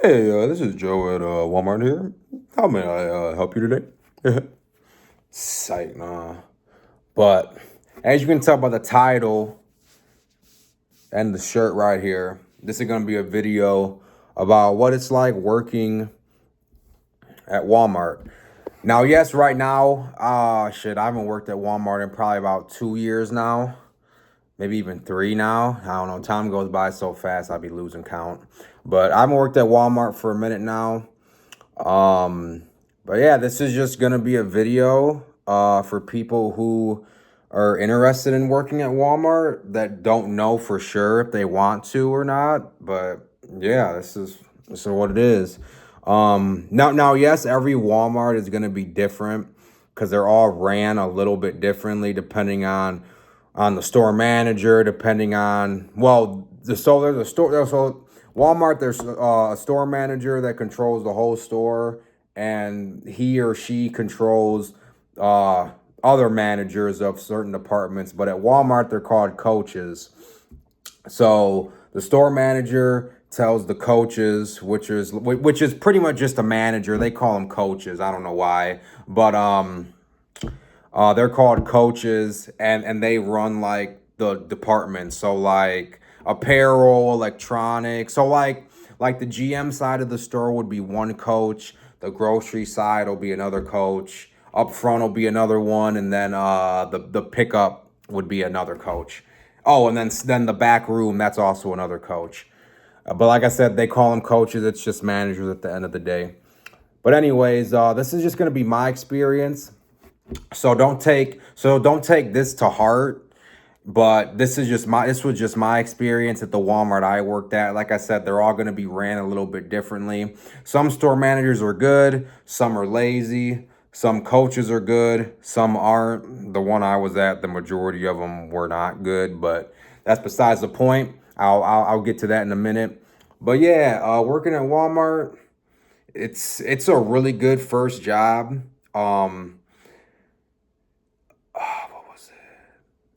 Hey, this is Joe at Walmart here. How may I help you today? Psych, nah. But as you can tell by the title and the shirt right here, this is going to be a video about what it's like working at Walmart. Now, yes, right now, I haven't worked at Walmart in probably about 2 years now. Maybe even 3 now. I don't know. Time goes by so fast, I'll be losing count. But I haven't worked at Walmart for a minute now. Um, but yeah, this is just gonna be a video for people who are interested in working at Walmart that don't know for sure if they want to or not. But yeah, this is what it is. Now, yes, every Walmart is gonna be different because they're all ran a little bit differently depending on the store manager, depending on there's a store so Walmart, there's a store manager that controls the whole store, and he or she controls other managers of certain departments. But at Walmart, they're called coaches. So the store manager tells the coaches, which is pretty much just a manager. They call them coaches. I don't know why, but they're called coaches, and they run like the departments. So like apparel, electronics. So like the GM side of the store would be one coach. The grocery side will be another coach. Up front will be another one, and then the pickup would be another coach. Oh, and then the back room, that's also another coach. But like I said, they call them coaches. It's just managers at the end of the day. But anyways, this is just gonna be my experience. So don't take this to heart. But this was just my experience at the Walmart I worked at. Like I said, they're all going to be ran a little bit differently. Some store managers are good, some are lazy, some coaches are good, some aren't. The one I was at, the majority of them were not good, but that's besides the point. I'll get to that in a minute. But yeah, working at Walmart, it's a really good first job.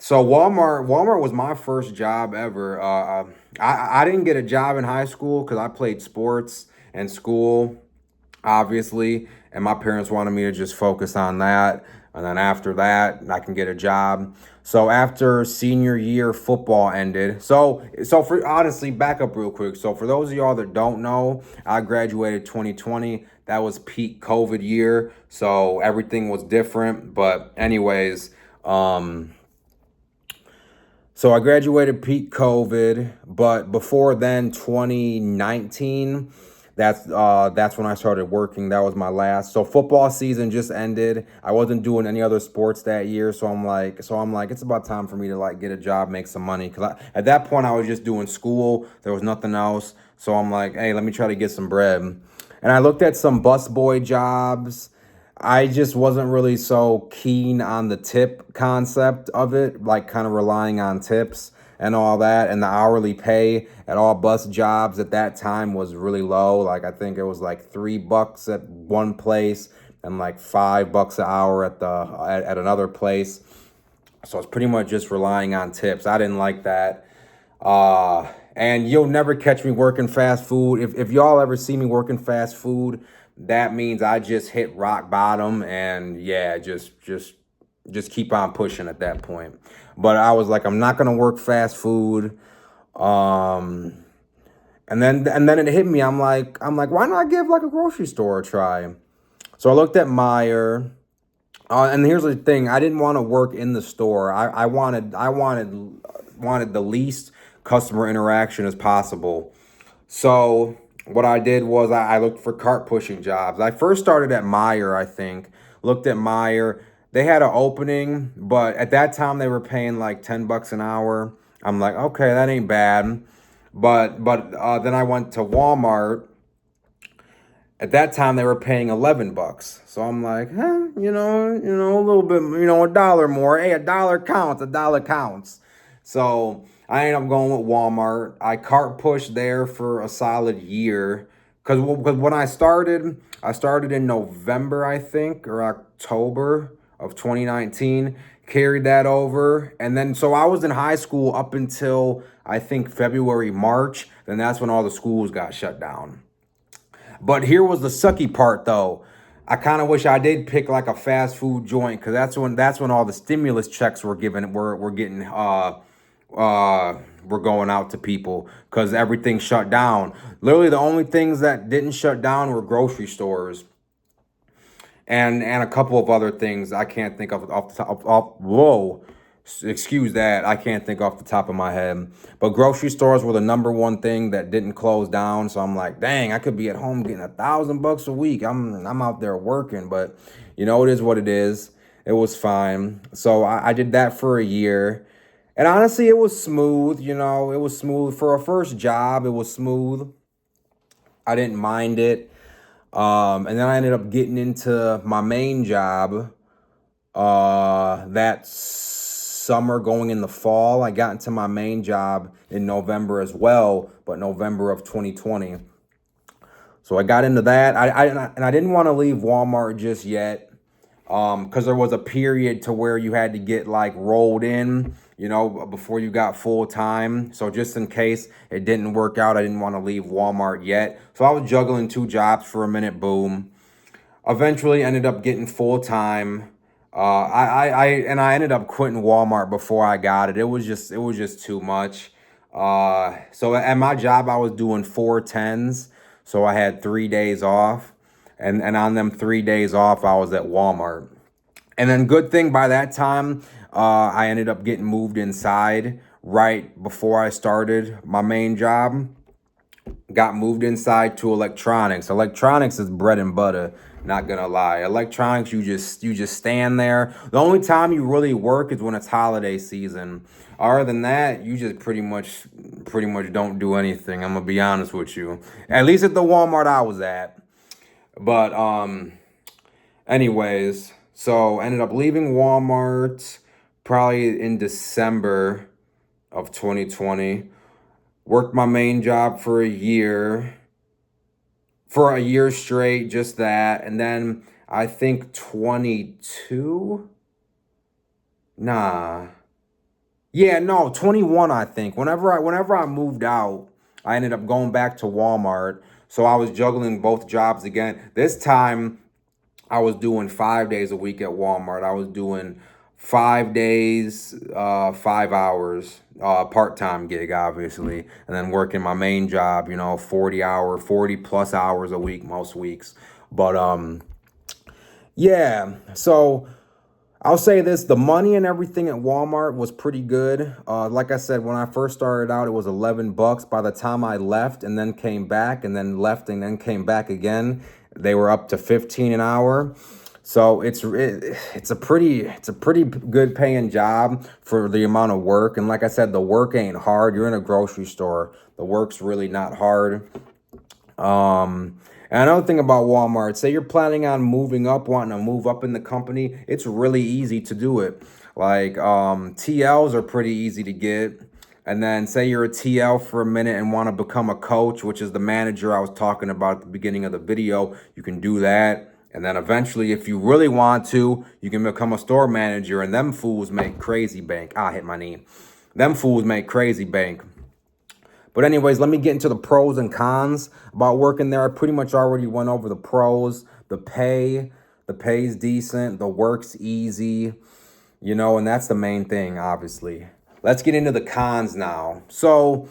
So Walmart was my first job ever. I didn't get a job in high school because I played sports in school, obviously, and my parents wanted me to just focus on that. And then after that, I can get a job. So after senior year, football ended. So for honestly, back up real quick. So for those of y'all that don't know, I graduated 2020. That was peak COVID year, so everything was different. But anyways, so I graduated peak COVID, but before then, 2019, that's when I started working. That was my last. So football season just ended. I wasn't doing any other sports that year, so I'm like, it's about time for me to like get a job, make some money. Cause at that point I was just doing school. There was nothing else. So I'm like, hey, let me try to get some bread. And I looked at some busboy jobs. I just wasn't really so keen on the tip concept of it, like kind of relying on tips and all that. And the hourly pay at all bus jobs at that time was really low. Like I think it was like $3 at one place and like $5 an hour at another place. So it's pretty much just relying on tips. I didn't like that. And you'll never catch me working fast food. If y'all ever see me working fast food, that means I just hit rock bottom, and yeah, just keep on pushing at that point. But I was like, I'm not gonna work fast food. Um, and then it hit me. I'm like, why not give like a grocery store a try? So I looked at Meyer. And here's the thing: I didn't want to work in the store. I wanted the least customer interaction as possible. So what I did was I looked for cart pushing jobs. I first started at Meyer, I think. Looked at Meyer. They had an opening, but at that time they were paying like $10 an hour. I'm like, okay, that ain't bad. But then I went to Walmart. At that time, they were paying $11. So I'm like, a little bit, a dollar more. Hey, a dollar counts. A dollar counts. So I ended up going with Walmart. I cart pushed there for a solid year. Because when I started in November, I think, or October of 2019. Carried that over. And then, so I was in high school up until, I think, February, March. Then that's when all the schools got shut down. But here was the sucky part, though. I kind of wish I did pick like a fast food joint, because that's when all the stimulus checks were given were getting were going out to people, because everything shut down. Literally, the only things that didn't shut down were grocery stores and a couple of other things I can't think of off the top. Whoa, excuse that. I can't think off the top of my head. But grocery stores were the number one thing that didn't close down. So I'm like, dang, I could be at home getting $1,000 a week. I'm out there working, but it is what it is. It was fine. So I did that for a year. And honestly, it was smooth. It was smooth for a first job. It was smooth. I didn't mind it. And then I ended up getting into my main job that summer, going in the fall. I got into my main job in November as well, but November of 2020. So I got into that. I didn't want to leave Walmart just yet, because there was a period to where you had to get like rolled in, before you got full time. So just in case it didn't work out, I didn't want to leave Walmart yet. So I was juggling 2 jobs for a minute. Boom. Eventually ended up getting full time. I ended up quitting Walmart before I got it. It was just too much. So at my job, I was doing 4 10s. So I had 3 days off. And on them 3 days off, I was at Walmart. And then good thing, by that time, I ended up getting moved inside right before I started my main job. Got moved inside to electronics. Electronics is bread and butter, not gonna lie. Electronics, you just stand there. The only time you really work is when it's holiday season. Other than that, you just pretty much don't do anything. I'm gonna be honest with you. At least at the Walmart I was at. But anyways, so ended up leaving Walmart probably in December of 2020. Worked my main job for a year straight, just that. And then I think 22. Nah. Yeah, no, 21, I think. Whenever I moved out, I ended up going back to Walmart. So I was juggling both jobs again. This time I was doing 5 days a week at Walmart. I was doing 5 days, 5 hours, part-time gig, obviously, and then working my main job, 40 plus hours a week, most weeks. But yeah, so I'll say this, the money and everything at Walmart was pretty good. Like I said, when I first started out, it was $11. By the time I left and then came back and then left and then came back again, they were up to 15 an hour. So it's a pretty good paying job for the amount of work. And like I said, the work ain't hard. You're in a grocery store. The work's really not hard. And another thing about Walmart, say you're planning on moving up, wanting to move up in the company, it's really easy to do it. Like TLs are pretty easy to get. And then say you're a TL for a minute and want to become a coach, which is the manager I was talking about at the beginning of the video, you can do that. And then eventually, if you really want to, you can become a store manager, and them fools make crazy bank. I hit my knee. Them fools make crazy bank. But anyways, let me get into the pros and cons about working there. I pretty much already went over the pros. The pay's decent. The work's easy, and that's the main thing, obviously. Let's get into the cons now. So,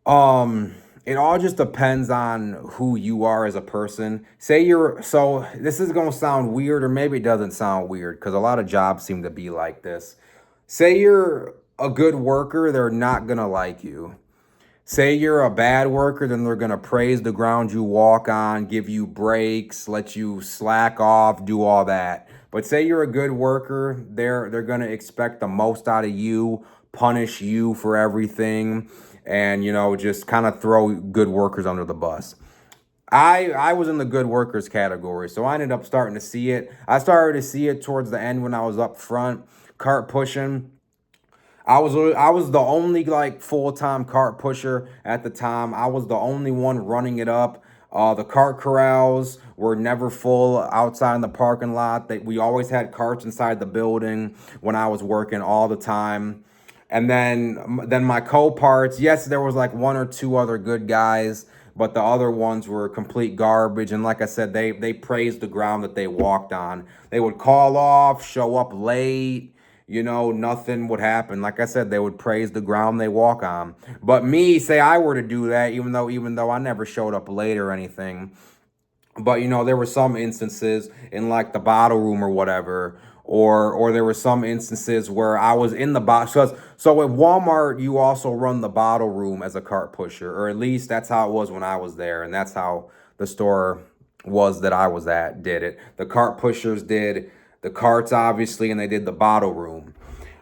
it all just depends on who you are as a person. So this is going to sound weird, or maybe it doesn't sound weird, because a lot of jobs seem to be like this. Say you're a good worker, they're not going to like you. Say you're a bad worker, then they're going to praise the ground you walk on, give you breaks, let you slack off, do all that. But say you're a good worker, they're going to expect the most out of you, punish you for everything, and, just kind of throw good workers under the bus. I was in the good workers category, so I ended up starting to see it. I started to see it towards the end when I was up front, cart pushing. I was the only full-time cart pusher at the time. I was the only one running it up. The cart corrals were never full outside in the parking lot. We always had carts inside the building when I was working all the time. And then my co-parts, yes, there was 1 or 2 other good guys, but the other ones were complete garbage. And like I said, they praised the ground that they walked on. They would call off, show up late, you know, nothing would happen. Like I said, they would praise the ground they walk on. But me, say I were to do that, even though I never showed up late or anything, but you know, there were some instances in like the bottle room or whatever, or there were some instances where I was in the box. So at Walmart, you also run the bottle room as a cart pusher, or at least that's how it was when I was there, and that's how the store was that I was at did it. The cart pushers did the carts, obviously, and they did the bottle room.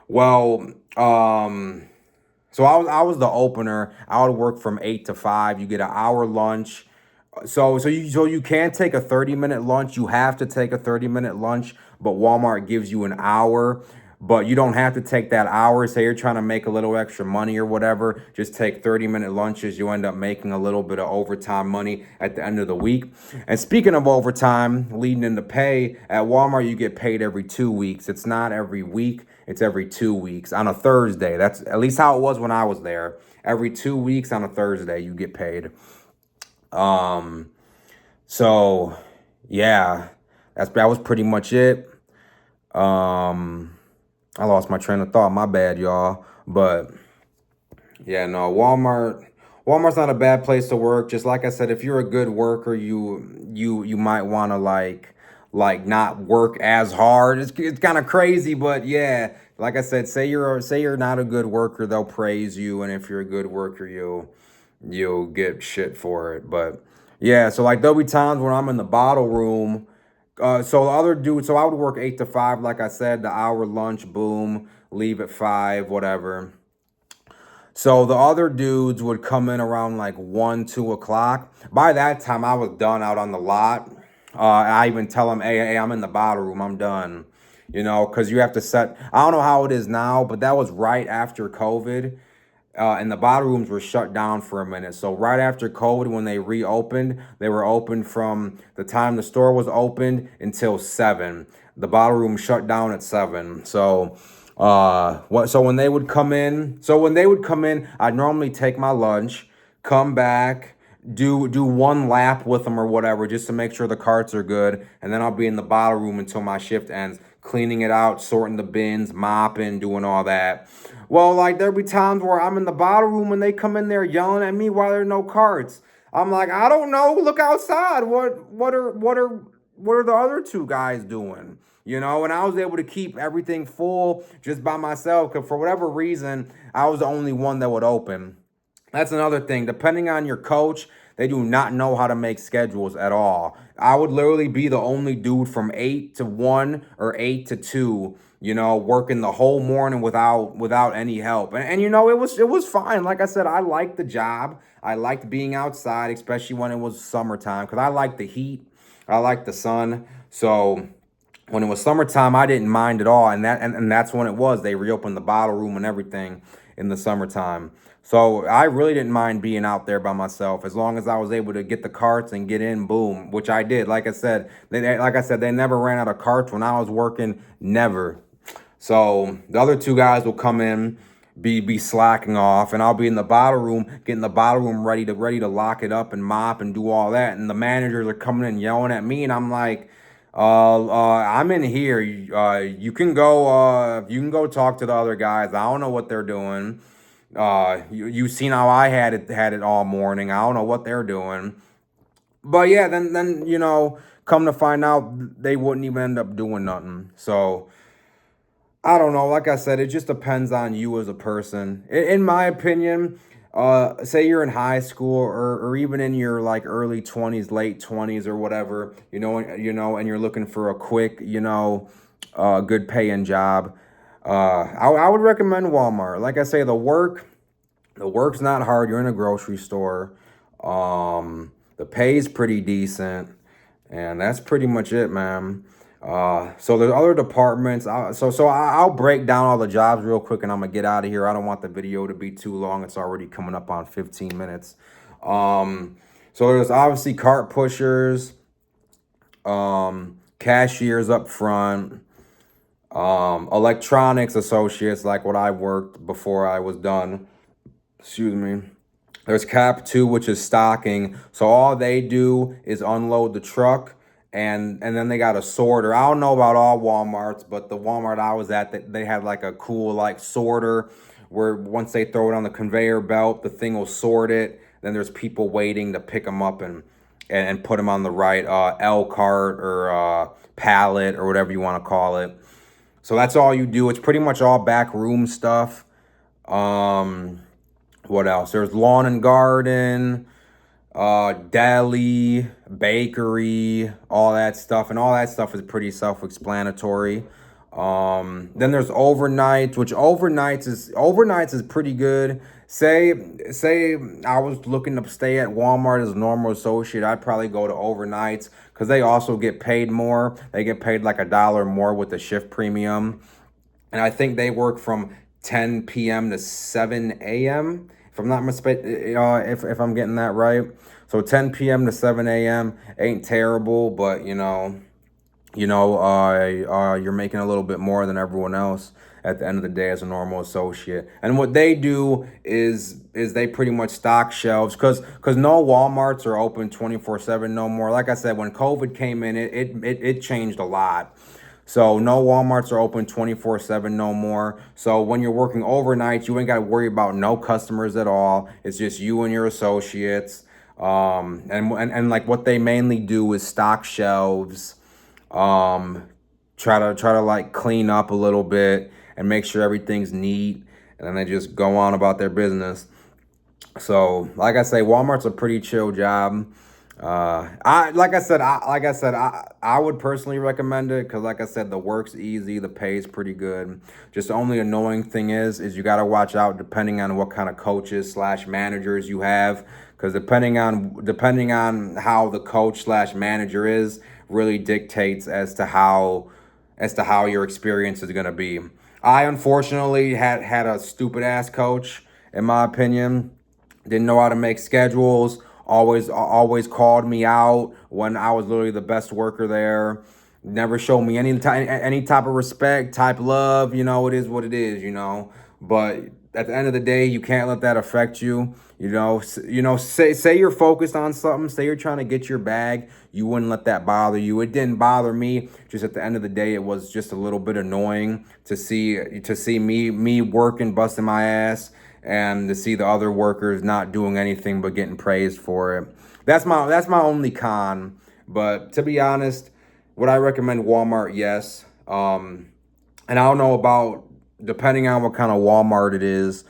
Well, so I was the opener. I would work from 8 to 5. You get an hour lunch. So you can't take a 30-minute lunch. You have to take a 30-minute lunch, but Walmart gives you an hour. But you don't have to take that hour. Say you're trying to make a little extra money or whatever. Just take 30-minute lunches. You end up making a little bit of overtime money at the end of the week. And speaking of overtime, leading into pay, at Walmart you get paid every 2 weeks. It's not every week. It's every 2 weeks on a Thursday. That's at least how it was when I was there. Every 2 weeks on a Thursday you get paid. So yeah, that was pretty much it. I lost my train of thought. My bad, y'all. But yeah, no, Walmart's not a bad place to work. Just like I said, if you're a good worker, you might want to like not work as hard. It's kind of crazy, but yeah, like I said, say you're not a good worker, they'll praise you, and if you're a good worker, you'll get shit for it. But yeah, so like there'll be times when I'm in the bottle room. So the other dude, so I would work 8 to 5, like I said, the hour lunch, boom, leave at 5, whatever. So the other dudes would come in around like 1, 2 o'clock. By that time, I was done out on the lot. I even tell them, hey, I'm in the bottle room, I'm done. You know, because you have to set. I don't know how it is now, but that was right after COVID. And the bottle rooms were shut down for a minute. So right after COVID, when they reopened, they were open from the time the store was opened until 7. The bottle room shut down at 7. So when they would come in, I'd normally take my lunch, come back, do one lap with them or whatever, just to make sure the carts are good, and then I'll be in the bottle room until my shift ends, cleaning it out, sorting the bins, mopping, doing all that. Well, like there'll be times where I'm in the bottle room and they come in there yelling at me while there are no carts. I'm like, I don't know. Look outside. What are the other two guys doing? You know, and I was able to keep everything full just by myself because for whatever reason, I was the only one that would open. That's another thing. Depending on your coach, they do not know how to make schedules at all. I would literally be the only dude from 8 to 1 or 8 to 2, you know, working the whole morning without any help. And you know, it was fine. Like I said, I liked the job. I liked being outside, especially when it was summertime, because I like the heat. I like the sun. So when it was summertime, I didn't mind at all, and that's when it was. They reopened the bottle room and everything in the summertime. So I really didn't mind being out there by myself as long as I was able to get the carts and get in, boom, which I did. Like I said, they never ran out of carts when I was working, never. So the other two guys will come in, be slacking off, and I'll be in the bottle room, getting the bottle room ready to lock it up and mop and do all that. And the managers are coming in yelling at me, and I'm like, I'm in here. You can go talk to the other guys. I don't know what they're doing. You seen how I had it all morning. I don't know what they're doing. But yeah, then you know, come to find out they wouldn't even end up doing nothing. So I don't know. Like I said, it just depends on you as a person. In my opinion, say you're in high school or even in your like early 20s, late 20s or whatever, and you're looking for a quick, good paying job. I would recommend Walmart. Like I say, the work's not hard. You're in a grocery store. The pay's pretty decent, and that's pretty much it, man. So there's other departments. I'll break down all the jobs real quick, and I'm gonna get out of here. I don't want the video to be too long. It's already coming up on 15 minutes. So there's obviously cart pushers, cashiers up front, electronics associates, like what I worked before I was done. Excuse me. There's Cap 2, which is stocking. So all they do is unload the truck, and then they got a sorter. I don't know about all Walmarts, but the Walmart I was at, they had like a cool like sorter where once they throw it on the conveyor belt, the thing will sort it. Then there's people waiting to pick them up and put them on the right L cart or pallet or whatever you want to call it. So that's all you do. It's pretty much all back room stuff. What else? There's lawn and garden, deli, bakery, all that stuff, and all that stuff is pretty self-explanatory. Then there's overnights, which overnights is pretty good. Say I was looking to stay at Walmart as a normal associate, I'd probably go to overnights because they also get paid more. They get paid like $1 more with the shift premium, and I think they work from 10 p.m. to 7 a.m. if I'm not mistaken, if I'm getting that right. So 10 p.m. to 7 a.m. ain't terrible, but you're making a little bit more than everyone else at the end of the day as a normal associate. And what they do is they pretty much stock shelves because no Walmarts are open 24/7 no more. Like I said, when COVID came in, it changed a lot. So no Walmarts are open 24/7 no more. So when you're working overnight, you ain't got to worry about no customers at all. It's just you and your associates. And like what they mainly do is stock shelves, try to like clean up a little bit and make sure everything's neat, and then they just go on about their business. So like I say, Walmart's a pretty chill job. I would personally recommend it because like I said, the work's easy, the pay's pretty good. Just the only annoying thing is you got to watch out depending on what kind of coaches slash managers you have, because depending on how the coach slash manager is really dictates as to how your experience is going to be. I unfortunately had a stupid ass coach, in my opinion. Didn't know how to make schedules. Always called me out when I was literally the best worker there. Never showed me any type of respect, type love. It is what it is. But at the end of the day, you can't let that affect you. Say you're focused on something. Say you're trying to get your bag. You wouldn't let that bother you. It didn't bother me. Just at the end of the day, it was just a little bit annoying to see me working, busting my ass, and to see the other workers not doing anything but getting praised for it. That's my only con. But to be honest, would I recommend Walmart? Yes. And I don't know about, depending on what kind of Walmart it is.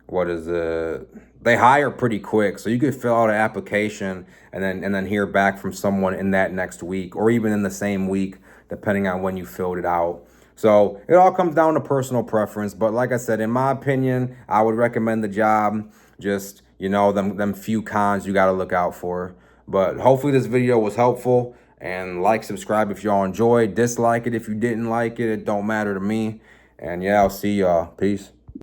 What is it? They hire pretty quick, so you could fill out an application and then hear back from someone in that next week, or even in the same week, depending on when you filled it out. So it all comes down to personal preference. But like I said, in my opinion, I would recommend the job. Just, them few cons you got to look out for. But hopefully this video was helpful. And like, subscribe if y'all enjoyed. Dislike it if you didn't like it. It don't matter to me. And yeah, I'll see y'all. Peace.